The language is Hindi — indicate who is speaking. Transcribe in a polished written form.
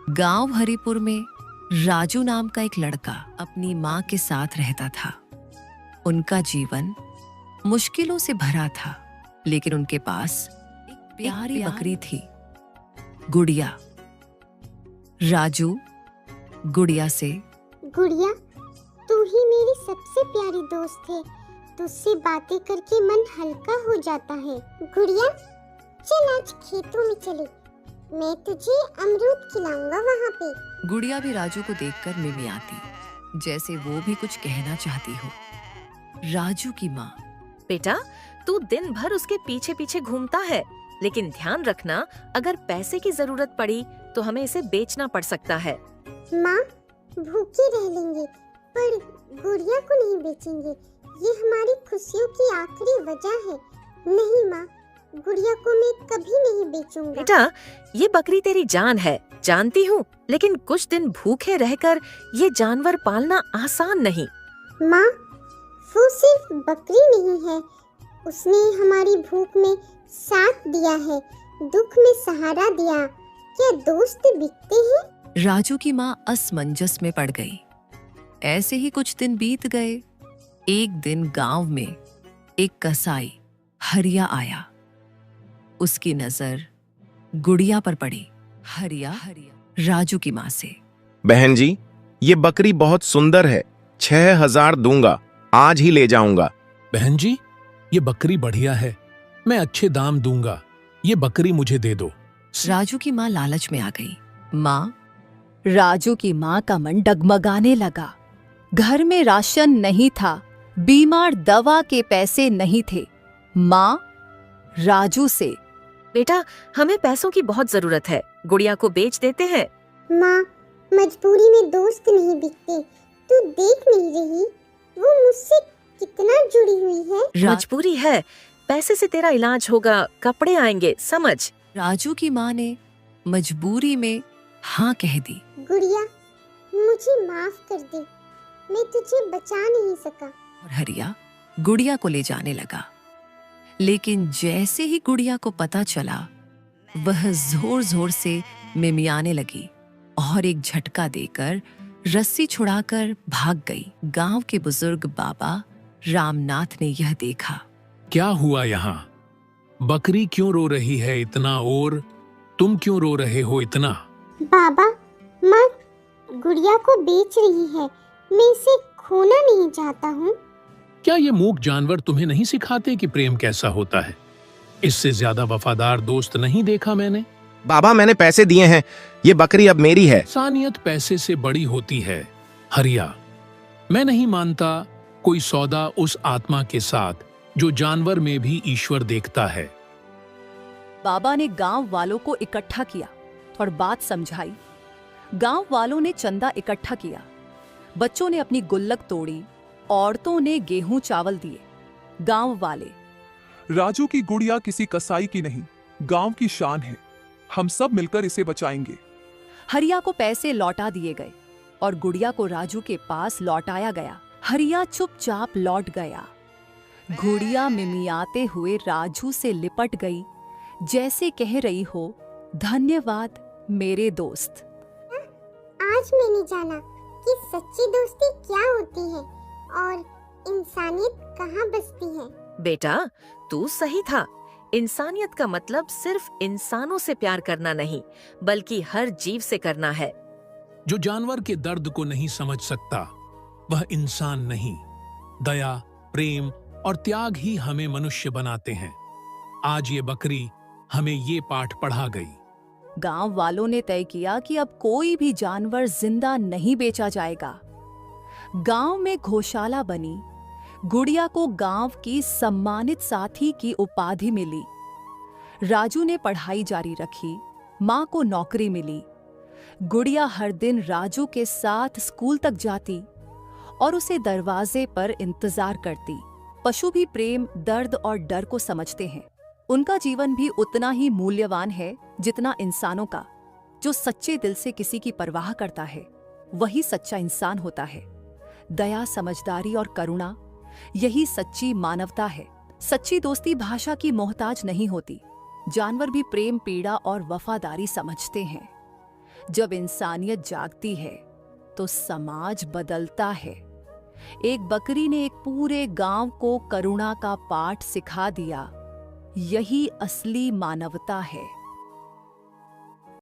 Speaker 1: गांव हरिपुर में राजू नाम का एक लड़का अपनी माँ के साथ रहता था। उनका जीवन मुश्किलों से भरा था, लेकिन उनके पास एक प्यारी बकरी थी, गुड़िया। राजू गुड़िया से,
Speaker 2: गुड़िया, तू ही मेरी सबसे प्यारी दोस्त है। तुझसे बातें करके मन हल्का हो जाता है। गुड़िया, चल आज खेतों में चले, मैं तुझे अमरूद खिलाऊंगा वहाँ पे।
Speaker 1: गुड़िया भी राजू को देखकर मिमियाती, जैसे वो भी कुछ कहना चाहती हो। राजू की माँ,
Speaker 3: बेटा, तू दिन भर उसके पीछे पीछे घूमता है, लेकिन ध्यान रखना, अगर पैसे की जरूरत पड़ी तो हमें इसे बेचना पड़ सकता है।
Speaker 2: माँ, भूखे रह लेंगे पर गुड़िया को नहीं बेचेंगे। ये हमारी खुशियों की आखिरी वजह है। नहीं माँ, गुड़िया को मैं कभी नहीं बेचूंगा।
Speaker 3: बेटा, ये बकरी तेरी जान है, जानती हूँ, लेकिन कुछ दिन भूखे रहकर ये जानवर पालना आसान नहीं।
Speaker 2: माँ, वो सिर्फ बकरी नहीं है, उसने हमारी भूख में साथ दिया है, दुख में सहारा दिया। क्या दोस्त बिकते हैं?
Speaker 1: राजू की माँ असमंजस में पड़ गई। ऐसे ही कुछ दिन बीत गए। एक दिन गांव में एक कसाई हरिया आया। उसकी नजर गुड़िया पर पड़ी। हरिया राजू की माँ से,
Speaker 4: बहन जी, ये बकरी बहुत सुंदर है, 6,000 दूंगा, आज ही ले जाऊंगा।
Speaker 5: बहन जी, ये बकरी बढ़िया है, मैं अच्छे दाम दूंगा, ये बकरी मुझे दे दो।
Speaker 1: राजू की माँ लालच में आ गई। माँ,
Speaker 6: राजू की माँ का मन डगमगाने लगा। घर में राशन नहीं था, बीमार दवा के पैसे नहीं थे। माँ राजू से,
Speaker 3: बेटा, हमें पैसों की बहुत जरूरत है, गुड़िया को बेच देते हैं।
Speaker 2: माँ, मजबूरी में दोस्त नहीं बिकते। तू देख नहीं रही वो मुझसे कितना जुड़ी हुई है?
Speaker 3: मजबूरी है, पैसे से तेरा इलाज होगा, कपड़े आएंगे, समझ।
Speaker 1: राजू की माँ ने मजबूरी में हाँ कह दी।
Speaker 2: गुड़िया, मुझे माफ कर दे, मैं तुझे बचा नहीं सका।
Speaker 1: और हरिया गुड़िया को ले जाने लगा। लेकिन जैसे ही गुड़िया को पता चला, वह जोर जोर से मिमियाने लगी और एक झटका देकर रस्सी छुड़ाकर भाग गई। गांव के बुजुर्ग बाबा रामनाथ ने यह देखा।
Speaker 5: क्या हुआ यहाँ? बकरी क्यों रो रही है इतना, और तुम क्यों रो रहे हो इतना?
Speaker 2: बाबा, माँ गुड़िया को बेच रही है, मैं इसे खोना नहीं चाहता हूँ।
Speaker 5: क्या ये मूक जानवर तुम्हें नहीं सिखाते कि प्रेम कैसा होता है? इससे ज्यादा वफादार दोस्त नहीं देखा मैंने।
Speaker 4: बाबा, मैंने पैसे दिए हैं, ये बकरी अब मेरी है।
Speaker 5: इंसानियत पैसे से बड़ी होती है हरिया। मैं नहीं मानता कोई सौदा उस आत्मा के साथ जो जानवर में भी ईश्वर देखता है।
Speaker 6: बाबा ने गांव वालों को इकट्ठा किया और बात समझाई। गांव वालों ने चंदा इकट्ठा किया, बच्चों ने अपनी गुल्लक तोड़ी, औरतों ने गेहूं चावल दिए। गांव वाले,
Speaker 7: राजू की गुड़िया किसी कसाई की नहीं, गांव की शान है, हम सब मिलकर इसे बचाएंगे।
Speaker 6: हरिया को पैसे लौटा दिए गए और गुड़िया को राजू के पास लौटाया गया। हरिया चुपचाप लौट गया। गुड़िया मिमियाते हुए राजू से लिपट गई, जैसे कह रही हो, धन्यवाद मेरे दोस्त।
Speaker 2: आज मैंने जाना कि सच्ची दोस्ती क्या होती है और इंसानियत कहाँ बसती है।
Speaker 3: बेटा, तू सही था। इंसानियत का मतलब सिर्फ इंसानों से प्यार करना नहीं, बल्कि हर जीव से करना है।
Speaker 5: जो जानवर के दर्द को नहीं समझ सकता, वह इंसान नहीं। दया, प्रेम और त्याग ही हमें मनुष्य बनाते हैं। आज ये बकरी हमें ये पाठ पढ़ा गई।
Speaker 6: गांव वालों ने तय किया कि अब कोई भी जानवर जिंदा नहीं बेचा जाएगा। गांव में गौशाला बनी। गुड़िया को गांव की सम्मानित साथी की उपाधि मिली। राजू ने पढ़ाई जारी रखी, मां को नौकरी मिली। गुड़िया हर दिन राजू के साथ स्कूल तक जाती और उसे दरवाजे पर इंतजार करती। पशु भी प्रेम, दर्द और डर को समझते हैं। उनका जीवन भी उतना ही मूल्यवान है जितना इंसानों का। जो सच्चे दिल से किसी की परवाह करता है, वही सच्चा इंसान होता है। दया, समझदारी और करुणा, यही सच्ची मानवता है। सच्ची दोस्ती भाषा की मोहताज नहीं होती। जानवर भी प्रेम, पीड़ा और वफादारी समझते हैं। जब इंसानियत जागती है तो समाज बदलता है। एक बकरी ने एक पूरे गांव को करुणा का पाठ सिखा दिया। यही असली मानवता है।